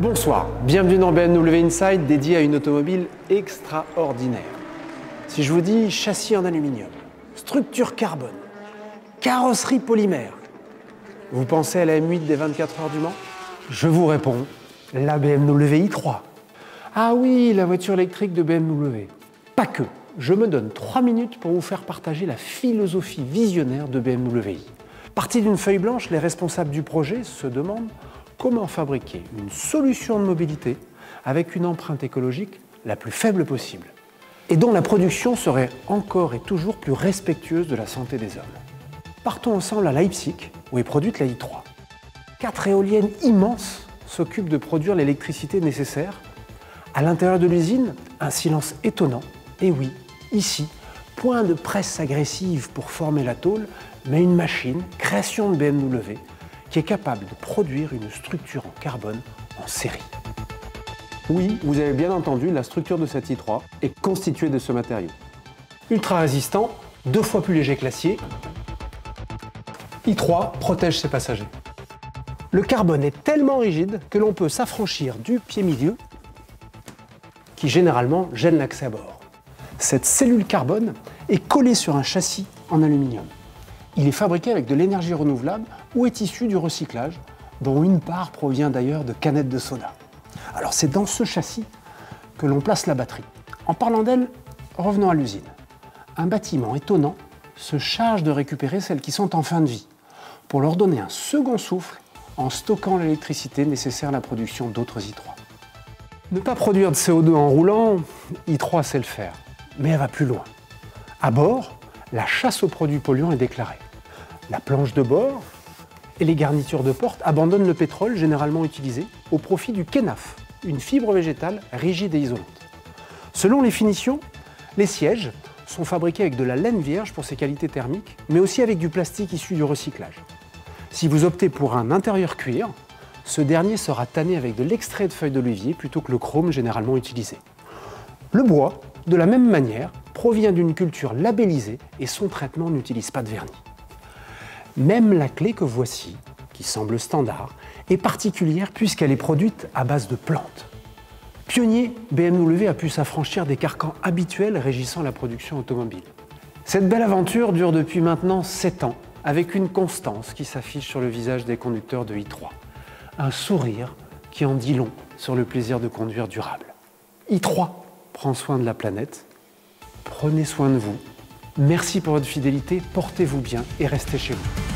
Bonsoir, bienvenue dans BMW Inside dédié à une automobile extraordinaire. Si je vous dis châssis en aluminium, structure carbone, carrosserie polymère, vous pensez à la M8 des 24 heures du Mans? Je vous réponds, la BMW i3. Ah oui, la voiture électrique de BMW. Pas que, je me donne 3 minutes pour vous faire partager la philosophie visionnaire de BMW i. Partis d'une feuille blanche, les responsables du projet se demandent comment fabriquer une solution de mobilité avec une empreinte écologique la plus faible possible et dont la production serait encore et toujours plus respectueuse de la santé des hommes. Partons ensemble à Leipzig, où est produite la i3. 4 éoliennes immenses s'occupent de produire l'électricité nécessaire. À l'intérieur de l'usine, un silence étonnant. Et oui, ici, point de presse agressive pour former la tôle, mais une machine, création de BMW, qui est capable de produire une structure en carbone en série. Oui, vous avez bien entendu, la structure de cette i3 est constituée de ce matériau. Ultra résistant, 2 fois plus léger que l'acier, i3 protège ses passagers. Le carbone est tellement rigide que l'on peut s'affranchir du pied milieu, qui généralement gêne l'accès à bord. Cette cellule carbone est collée sur un châssis en aluminium. Il est fabriqué avec de l'énergie renouvelable ou est issu du recyclage, dont une part provient d'ailleurs de canettes de soda. Alors c'est dans ce châssis que l'on place la batterie. En parlant d'elle, revenons à l'usine. Un bâtiment étonnant se charge de récupérer celles qui sont en fin de vie, pour leur donner un second souffle en stockant l'électricité nécessaire à la production d'autres i3. Ne pas produire de CO2 en roulant, i3 sait le faire, mais elle va plus loin. À bord, la chasse aux produits polluants est déclarée. La planche de bord et les garnitures de porte abandonnent le pétrole généralement utilisé au profit du kénaf, une fibre végétale rigide et isolante. Selon les finitions, les sièges sont fabriqués avec de la laine vierge pour ses qualités thermiques, mais aussi avec du plastique issu du recyclage. Si vous optez pour un intérieur cuir, ce dernier sera tanné avec de l'extrait de feuilles d'olivier plutôt que le chrome généralement utilisé. Le bois, de la même manière, provient d'une culture labellisée et son traitement n'utilise pas de vernis. Même la clé que voici, qui semble standard, est particulière puisqu'elle est produite à base de plantes. Pionnier, BMW a pu s'affranchir des carcans habituels régissant la production automobile. Cette belle aventure dure depuis maintenant 7 ans, avec une constance qui s'affiche sur le visage des conducteurs de i3. Un sourire qui en dit long sur le plaisir de conduire durable. i3 prend soin de la planète. Prenez soin de vous. Merci pour votre fidélité, portez-vous bien et restez chez vous.